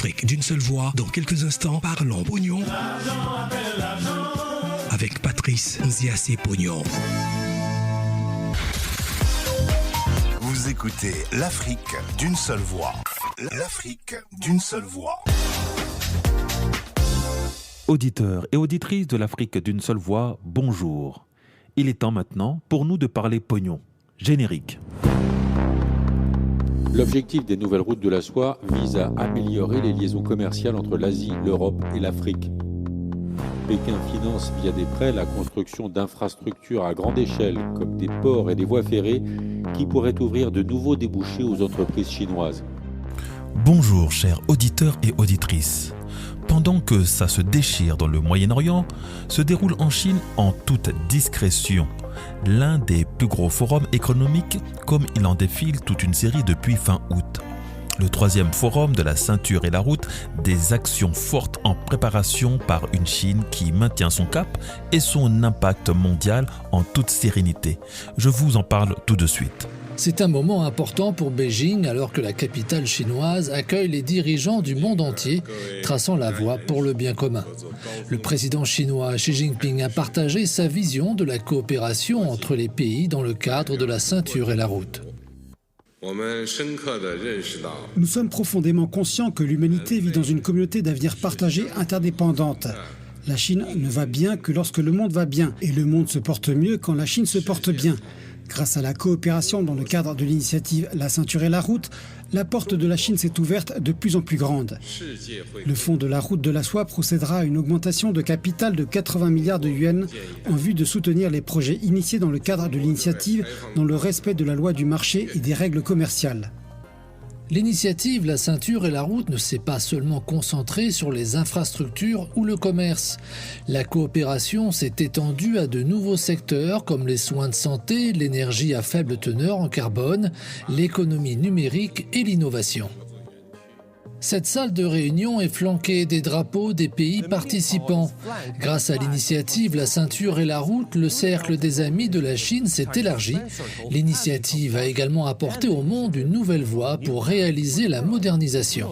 l'Afrique d'une seule voix. Dans quelques instants, parlons pognon avec Patrice Nziassé Pognon. Vous écoutez l'Afrique d'une seule voix. L'Afrique d'une seule voix. Auditeurs et auditrices de l'Afrique d'une seule voix, bonjour. Il est temps maintenant pour nous de parler pognon. Générique. L'objectif des nouvelles routes de la soie vise à améliorer les liaisons commerciales entre l'Asie, l'Europe et l'Afrique. Pékin finance via des prêts la construction d'infrastructures à grande échelle, comme des ports et des voies ferrées, qui pourraient ouvrir de nouveaux débouchés aux entreprises chinoises. Bonjour chers auditeurs et auditrices. Pendant que ça se déchire dans le Moyen-Orient, se déroule en Chine en toute discrétion l'un des plus gros forums économiques, comme il en défile toute une série depuis fin août. Le 3e forum de la ceinture et la route, des actions fortes en préparation par une Chine qui maintient son cap et son impact mondial en toute sérénité. Je vous en parle tout de suite. C'est un moment important pour Beijing alors que la capitale chinoise accueille les dirigeants du monde entier, traçant la voie pour le bien commun. Le président chinois Xi Jinping a partagé sa vision de la coopération entre les pays dans le cadre de la ceinture et la route. Nous sommes profondément conscients que l'humanité vit dans une communauté d'avenir partagé interdépendante. La Chine ne va bien que lorsque le monde va bien, et le monde se porte mieux quand la Chine se porte bien. Grâce à la coopération dans le cadre de l'initiative La ceinture et la route, la porte de la Chine s'est ouverte de plus en plus grande. Le fonds de la route de la soie procédera à une augmentation de capital de 80 milliards de yuans en vue de soutenir les projets initiés dans le cadre de l'initiative dans le respect de la loi du marché et des règles commerciales. L'initiative La ceinture et la route ne s'est pas seulement concentrée sur les infrastructures ou le commerce. La coopération s'est étendue à de nouveaux secteurs comme les soins de santé, l'énergie à faible teneur en carbone, l'économie numérique et l'innovation. Cette salle de réunion est flanquée des drapeaux des pays participants. Grâce à l'initiative La ceinture et la route, le cercle des amis de la Chine s'est élargi. L'initiative a également apporté au monde une nouvelle voie pour réaliser la modernisation.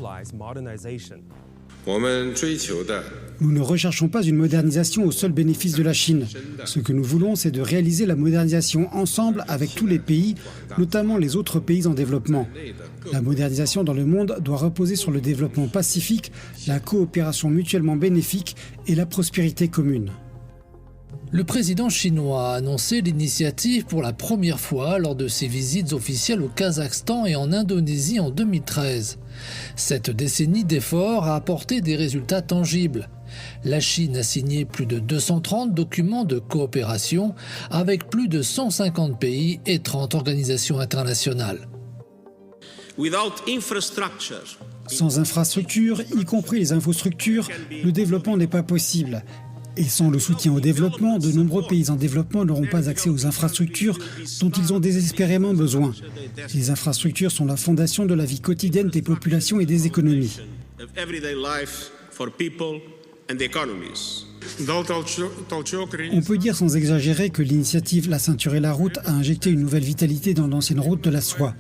Nous ne recherchons pas une modernisation au seul bénéfice de la Chine. Ce que nous voulons, c'est de réaliser la modernisation ensemble avec tous les pays, notamment les autres pays en développement. La modernisation dans le monde doit reposer sur le développement pacifique, la coopération mutuellement bénéfique et la prospérité commune. Le président chinois a annoncé l'initiative pour la première fois lors de ses visites officielles au Kazakhstan et en Indonésie en 2013. Cette décennie d'efforts a apporté des résultats tangibles. La Chine a signé plus de 230 documents de coopération avec plus de 150 pays et 30 organisations internationales. Sans infrastructures, y compris les infrastructures, le développement n'est pas possible. Et sans le soutien au développement, de nombreux pays en développement n'auront pas accès aux infrastructures dont ils ont désespérément besoin. Les infrastructures sont la fondation de la vie quotidienne des populations et des économies. On peut dire sans exagérer que l'initiative La ceinture et la route a injecté une nouvelle vitalité dans l'ancienne route de la soie.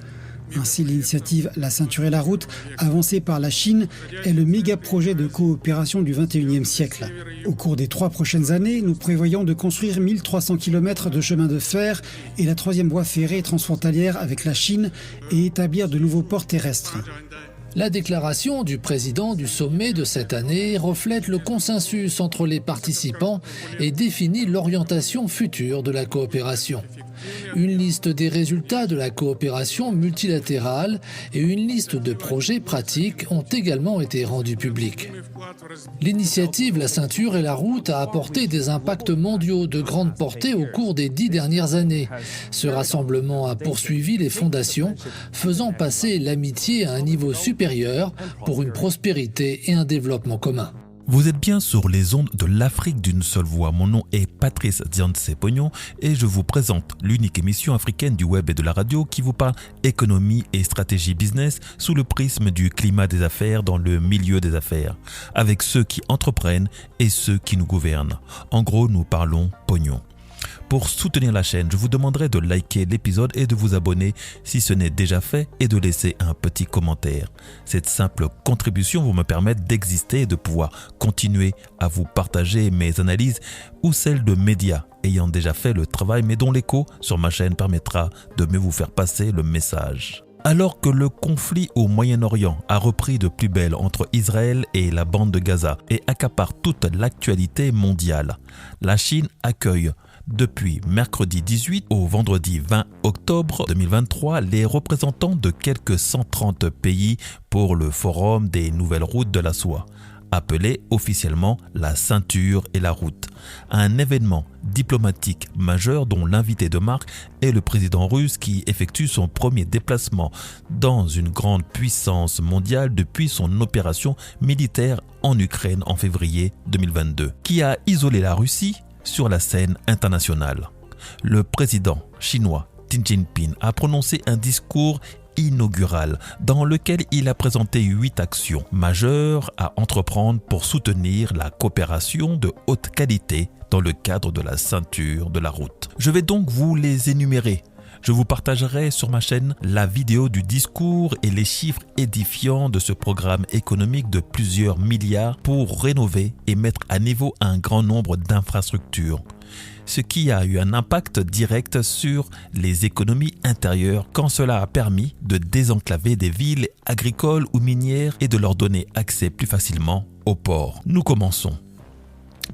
Ainsi, l'initiative La ceinture et la route, avancée par la Chine, est le méga-projet de coopération du XXIe siècle. Au cours des 3 prochaines années, nous prévoyons de construire 1300 km de chemin de fer et la 3e voie ferrée transfrontalière avec la Chine et établir de nouveaux ports terrestres. La déclaration du président du sommet de cette année reflète le consensus entre les participants et définit l'orientation future de la coopération. Une liste des résultats de la coopération multilatérale et une liste de projets pratiques ont également été rendus publics. L'initiative La ceinture et la route a apporté des impacts mondiaux de grande portée au cours des 10 dernières années. Ce rassemblement a poursuivi les fondations, faisant passer l'amitié à un niveau supérieur pour une prospérité et un développement commun. Vous êtes bien sur les ondes de l'Afrique d'une seule voix. Mon nom est Patrice Nziassé Pognon et je vous présente l'unique émission africaine du web et de la radio qui vous parle économie et stratégie business sous le prisme du climat des affaires dans le milieu des affaires, avec ceux qui entreprennent et ceux qui nous gouvernent. En gros, nous parlons pognon. Pour soutenir la chaîne, je vous demanderai de liker l'épisode et de vous abonner si ce n'est déjà fait et de laisser un petit commentaire. Cette simple contribution va me permettre d'exister et de pouvoir continuer à vous partager mes analyses ou celles de médias ayant déjà fait le travail mais dont l'écho sur ma chaîne permettra de mieux vous faire passer le message. Alors que le conflit au Moyen-Orient a repris de plus belle entre Israël et la bande de Gaza et accapare toute l'actualité mondiale, la Chine accueille depuis mercredi 18 au vendredi 20 octobre 2023 les représentants de quelques 130 pays pour le Forum des nouvelles routes de la soie, appelé officiellement la ceinture et la route, un événement diplomatique majeur dont l'invité de marque est le président russe qui effectue son premier déplacement dans une grande puissance mondiale depuis son opération militaire en Ukraine en février 2022, qui a isolé la Russie sur la scène internationale. Le président chinois Xi Jinping a prononcé un discours inaugural dans lequel il a présenté 8 actions majeures à entreprendre pour soutenir la coopération de haute qualité dans le cadre de la ceinture de la route. Je vais donc vous les énumérer. Je vous partagerai sur ma chaîne la vidéo du discours et les chiffres édifiants de ce programme économique de plusieurs milliards pour rénover et mettre à niveau un grand nombre d'infrastructures, ce qui a eu un impact direct sur les économies intérieures quand cela a permis de désenclaver des villes agricoles ou minières et de leur donner accès plus facilement aux ports. Nous commençons.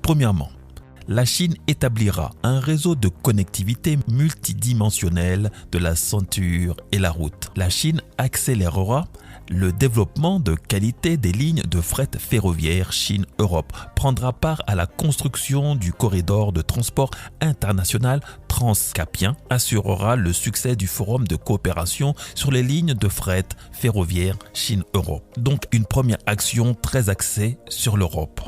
Premièrement, la Chine établira un réseau de connectivité multidimensionnel de la ceinture et la route. La Chine accélérera le développement de qualité des lignes de fret ferroviaire Chine-Europe, prendra part à la construction du corridor de transport international transcapien, assurera le succès du forum de coopération sur les lignes de fret ferroviaire Chine-Europe. Donc une première action très axée sur l'Europe.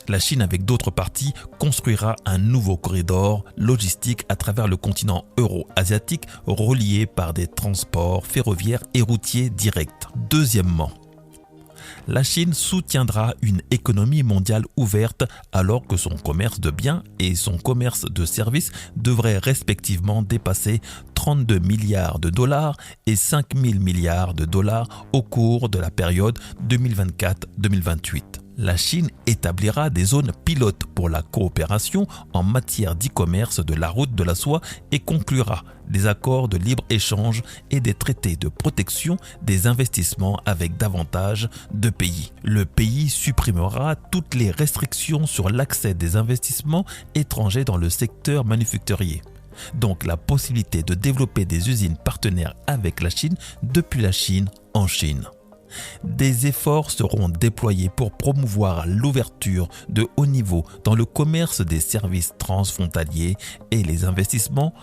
La Chine, avec d'autres parties, construira un nouveau corridor logistique à travers le continent euro-asiatique relié par des transports ferroviaires et routiers directs. Deuxièmement, la Chine soutiendra une économie mondiale ouverte alors que son commerce de biens et son commerce de services devraient respectivement dépasser 32 milliards de dollars et 5 000 milliards de dollars au cours de la période 2024-2028. La Chine établira des zones pilotes pour la coopération en matière d'e-commerce de la route de la soie et conclura des accords de libre-échange et des traités de protection des investissements avec davantage de pays. Le pays supprimera toutes les restrictions sur l'accès des investissements étrangers dans le secteur manufacturier. Donc la possibilité de développer des usines partenaires avec la Chine depuis la Chine en Chine. Des efforts seront déployés pour promouvoir l'ouverture de haut niveau dans le commerce des services transfrontaliers et les investissements,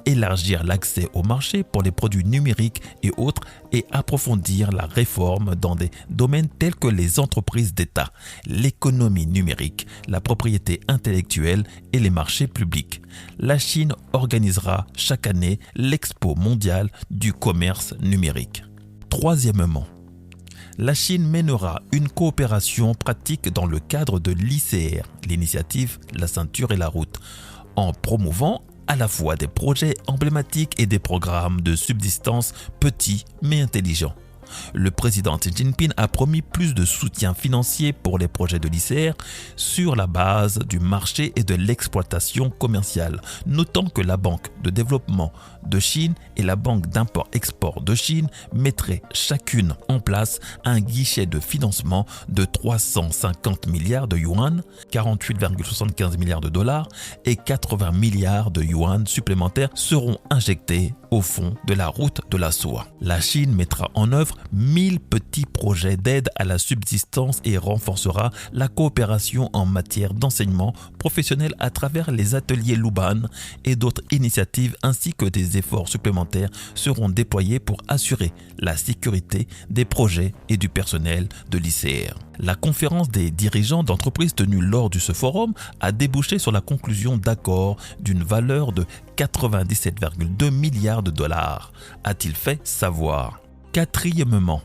élargir l'accès au marché pour les produits numériques et autres et approfondir la réforme dans des domaines tels que les entreprises d'État, l'économie numérique, la propriété intellectuelle et les marchés publics. La Chine organisera chaque année l'Expo mondiale du commerce numérique. Troisièmement, la Chine mènera une coopération pratique dans le cadre de l'ICR, l'initiative La ceinture et la route, en promouvant à la fois des projets emblématiques et des programmes de subsistance petits mais intelligents. Le président Xi Jinping a promis plus de soutien financier pour les projets de l'ICR sur la base du marché et de l'exploitation commerciale, notant que la Banque de développement de Chine et la Banque d'import-export de Chine mettraient chacune en place un guichet de financement de 350 milliards de yuan, 48,75 milliards de dollars et 80 milliards de yuan supplémentaires seront injectés au fond de la route de la soie. La Chine mettra en œuvre 1000 petits projets d'aide à la subsistance et renforcera la coopération en matière d'enseignement professionnel à travers les ateliers Luban et d'autres initiatives ainsi que des efforts supplémentaires seront déployés pour assurer la sécurité des projets et du personnel de l'ICR. La conférence des dirigeants d'entreprises tenue lors de ce forum a débouché sur la conclusion d'accords d'une valeur de 97,2 milliards de dollars, a-t-il fait savoir. Quatrièmement,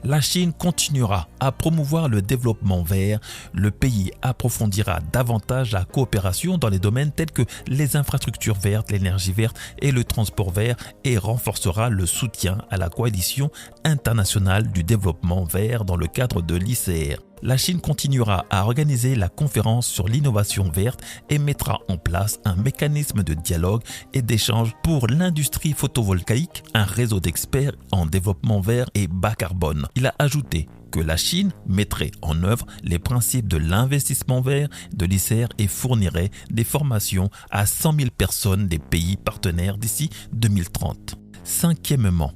La Chine continuera à promouvoir le développement vert. Le pays approfondira davantage la coopération dans les domaines tels que les infrastructures vertes, l'énergie verte et le transport vert et renforcera le soutien à la coalition internationale du développement vert dans le cadre de l'ICR. La Chine continuera à organiser la conférence sur l'innovation verte et mettra en place un mécanisme de dialogue et d'échange pour l'industrie photovoltaïque, un réseau d'experts en développement vert et bas carbone. Il a ajouté que la Chine mettrait en œuvre les principes de l'investissement vert de l'ICR et fournirait des formations à 100 000 personnes des pays partenaires d'ici 2030. Cinquièmement,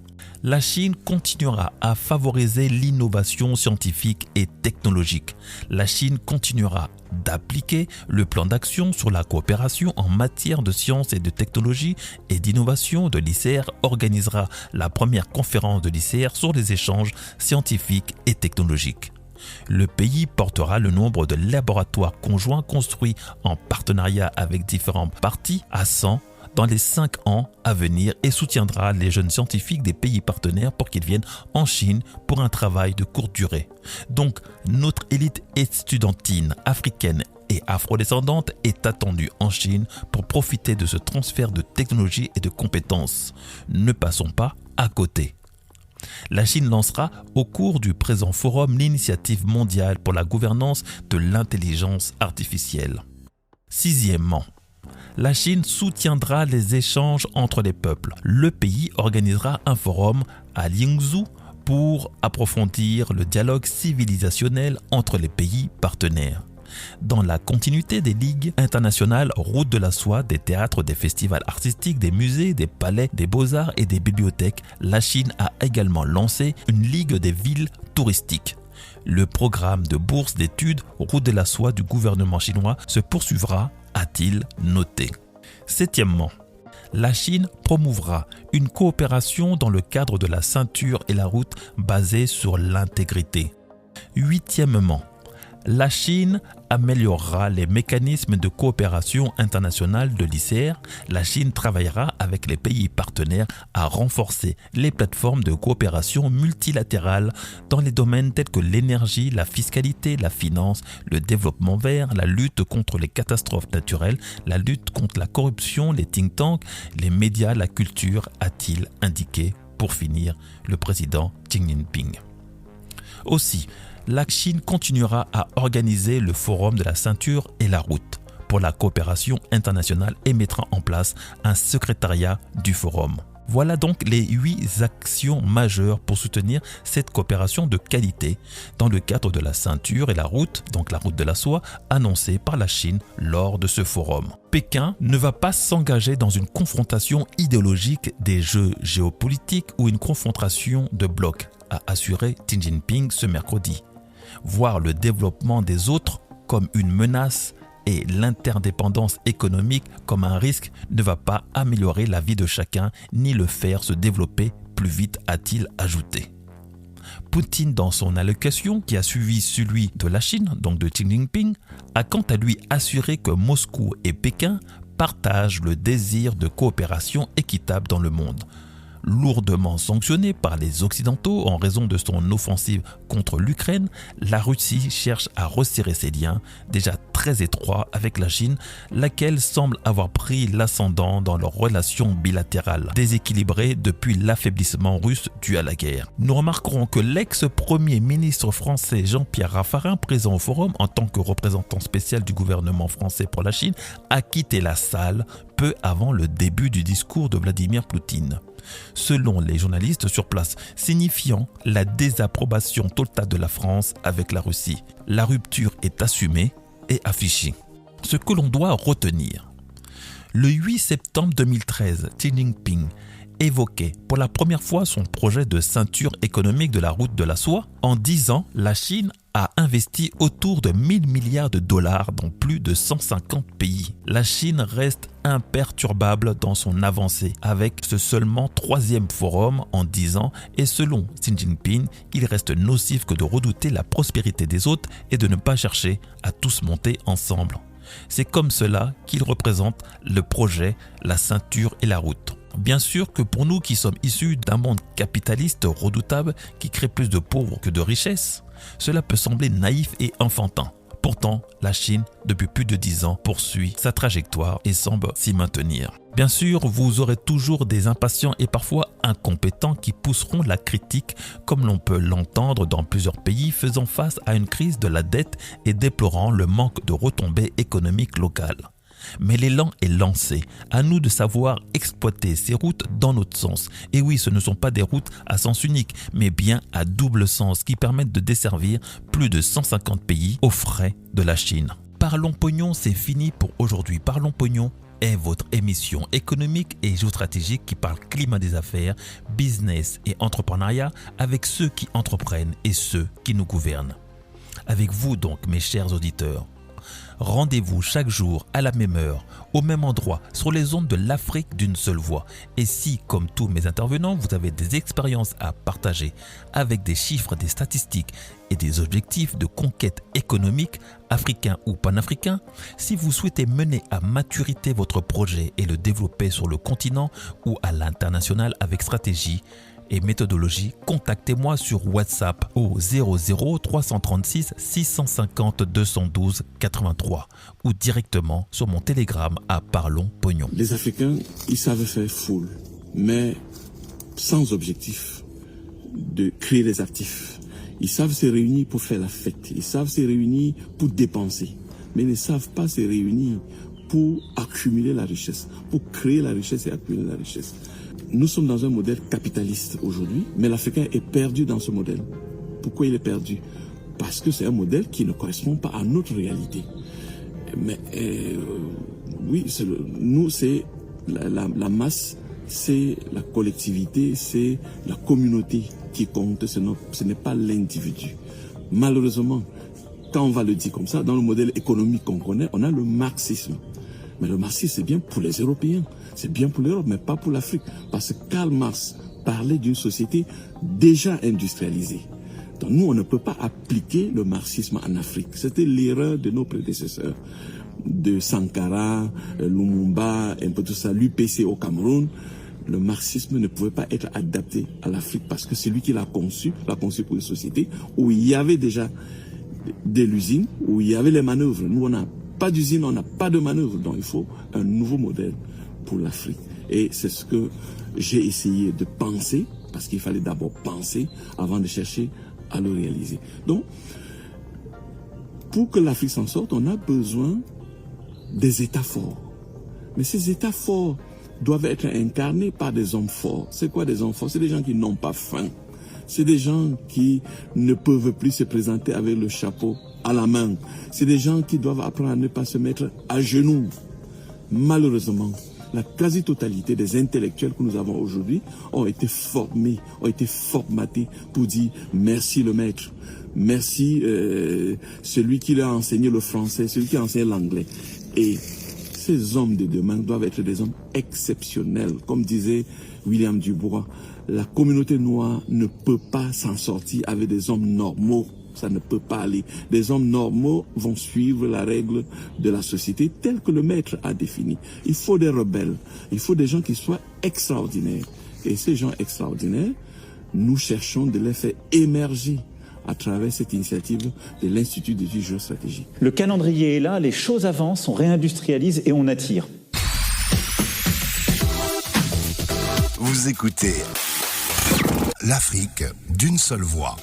la Chine continuera à favoriser l'innovation scientifique et technologique. La Chine continuera d'appliquer le plan d'action sur la coopération en matière de sciences et de technologie et d'innovation de l'ICR, organisera la première conférence de l'ICR sur les échanges scientifiques et technologiques. Le pays portera le nombre de laboratoires conjoints construits en partenariat avec différentes parties à 100 dans les 5 ans à venir et soutiendra les jeunes scientifiques des pays partenaires pour qu'ils viennent en Chine pour un travail de courte durée. Donc, notre élite estudiantine africaine et afrodescendante est attendue en Chine pour profiter de ce transfert de technologie et de compétences. Ne passons pas à côté. La Chine lancera au cours du présent forum l'initiative mondiale pour la gouvernance de l'intelligence artificielle. Sixièmement, la Chine soutiendra les échanges entre les peuples. Le pays organisera un forum à Lingzhou pour approfondir le dialogue civilisationnel entre les pays partenaires. Dans la continuité des ligues internationales Route de la Soie, des théâtres, des festivals artistiques, des musées, des palais, des beaux-arts et des bibliothèques, la Chine a également lancé une ligue des villes touristiques. Le programme de bourse d'études Route de la Soie du gouvernement chinois se poursuivra, a-t-il noté. Septièmement, la Chine promouvra une coopération dans le cadre de la ceinture et la route basée sur l'intégrité. Huitièmement, la Chine améliorera les mécanismes de coopération internationale de l'ICR. La Chine travaillera avec les pays partenaires à renforcer les plateformes de coopération multilatérales dans les domaines tels que l'énergie, la fiscalité, la finance, le développement vert, la lutte contre les catastrophes naturelles, la lutte contre la corruption, les think tanks, les médias, la culture, a-t-il indiqué pour finir le président Xi Jinping. Aussi, la Chine continuera à organiser le forum de la ceinture et la route pour la coopération internationale et mettra en place un secrétariat du forum. Voilà donc les 8 actions majeures pour soutenir cette coopération de qualité dans le cadre de la ceinture et la route, donc la route de la soie, annoncée par la Chine lors de ce forum. Pékin ne va pas s'engager dans une confrontation idéologique des jeux géopolitiques ou une confrontation de blocs, a assuré Xi Jinping ce mercredi. Voir le développement des autres comme une menace et l'interdépendance économique comme un risque ne va pas améliorer la vie de chacun ni le faire se développer plus vite, a-t-il ajouté. Poutine, dans son allocution qui a suivi celui de la Chine, donc de Xi Jinping, a quant à lui assuré que Moscou et Pékin partagent le désir de coopération équitable dans le monde. Lourdement sanctionné par les Occidentaux en raison de son offensive contre l'Ukraine, la Russie cherche à resserrer ses liens, déjà très étroits avec la Chine, laquelle semble avoir pris l'ascendant dans leurs relations bilatérales, déséquilibrées depuis l'affaiblissement russe dû à la guerre. Nous remarquerons que l'ex-premier ministre français Jean-Pierre Raffarin, présent au forum en tant que représentant spécial du gouvernement français pour la Chine, a quitté la salle peu avant le début du discours de Vladimir Poutine. Selon les journalistes sur place, signifiant la désapprobation totale de la France avec la Russie. La rupture est assumée et affichée. Ce que l'on doit retenir. Le 8 septembre 2013, Xi Jinping évoquait pour la première fois son projet de ceinture économique de la route de la soie. En 10 ans, la Chine a investi autour de 1000 milliards de dollars dans plus de 150 pays. La Chine reste imperturbable dans son avancée avec ce seulement 3e forum en 10 ans et selon Xi Jinping, il reste nocif que de redouter la prospérité des autres et de ne pas chercher à tous monter ensemble. C'est comme cela qu'il représente le projet, la ceinture et la route. Bien sûr que pour nous qui sommes issus d'un monde capitaliste redoutable qui crée plus de pauvres que de richesses, cela peut sembler naïf et enfantin. Pourtant, la Chine, depuis plus de 10 ans, poursuit sa trajectoire et semble s'y maintenir. Bien sûr, vous aurez toujours des impatients et parfois incompétents qui pousseront la critique, comme l'on peut l'entendre dans plusieurs pays faisant face à une crise de la dette et déplorant le manque de retombées économiques locales. Mais l'élan est lancé. À nous de savoir exploiter ces routes dans notre sens. Et oui, ce ne sont pas des routes à sens unique, mais bien à double sens qui permettent de desservir plus de 150 pays aux frais de la Chine. Parlons pognon, c'est fini pour aujourd'hui. Parlons pognon est votre émission économique et géostratégique qui parle climat des affaires, business et entrepreneuriat avec ceux qui entreprennent et ceux qui nous gouvernent. Avec vous donc, mes chers auditeurs. Rendez-vous chaque jour à la même heure, au même endroit, sur les ondes de l'Afrique d'une seule voix. Et si, comme tous mes intervenants, vous avez des expériences à partager avec des chiffres, des statistiques et des objectifs de conquête économique, africains ou panafricains, si vous souhaitez mener à maturité votre projet et le développer sur le continent ou à l'international avec stratégie et méthodologie, contactez-moi sur WhatsApp au 00 336 650 212 83 ou directement sur mon Telegram à Parlons Pognon. Les Africains, ils savent faire foule, mais sans objectif de créer des actifs. Ils savent se réunir pour faire la fête, ils savent se réunir pour dépenser, mais ils ne savent pas se réunir pour accumuler la richesse, pour créer la richesse et accumuler la richesse. Nous sommes dans un modèle capitaliste aujourd'hui, mais l'Africain est perdu dans ce modèle. Pourquoi il est perdu? Parce que c'est un modèle qui ne correspond pas à notre réalité. Mais oui, nous, c'est la masse, c'est la collectivité, c'est la communauté qui compte, ce n'est pas l'individu. Malheureusement, quand on va le dire comme ça, dans le modèle économique qu'on connaît, on a le marxisme. Mais le marxisme, c'est bien pour les Européens, c'est bien pour l'Europe, mais pas pour l'Afrique. Parce que Karl Marx parlait d'une société déjà industrialisée. Donc nous, on ne peut pas appliquer le marxisme en Afrique. C'était l'erreur de nos prédécesseurs, de Sankara, Lumumba, un peu tout ça, l'UPC au Cameroun. Le marxisme ne pouvait pas être adapté à l'Afrique parce que c'est lui qui l'a conçu pour une société où il y avait déjà de l'usine, où il y avait les manœuvres. Nous, on n'a pas d'usine, on n'a pas de manœuvre. Donc il faut un nouveau modèle pour l'Afrique. Et c'est ce que j'ai essayé de penser, parce qu'il fallait d'abord penser avant de chercher à le réaliser. Donc, pour que l'Afrique s'en sorte, on a besoin des États forts. Mais ces États forts doivent être incarnés par des hommes forts. C'est quoi des hommes forts? C'est des gens qui n'ont pas faim. C'est des gens qui ne peuvent plus se présenter avec le chapeau à la main. C'est des gens qui doivent apprendre à ne pas se mettre à genoux. Malheureusement, la quasi-totalité des intellectuels que nous avons aujourd'hui ont été formés, ont été formatés pour dire merci le maître, merci celui qui leur a enseigné le français, celui qui a enseigné l'anglais. Et ces hommes de demain doivent être des hommes exceptionnels. Comme disait William Dubois, la communauté noire ne peut pas s'en sortir avec des hommes normaux. Ça ne peut pas aller. Des hommes normaux vont suivre la règle de la société telle que le maître a définie. Il faut des rebelles. Il faut des gens qui soient extraordinaires. Et ces gens extraordinaires, nous cherchons de les faire émerger à travers cette initiative de l'Institut d'études géostratégiques. Le calendrier est là, les choses avancent, on réindustrialise et on attire. Vous écoutez l'Afrique d'une seule voix.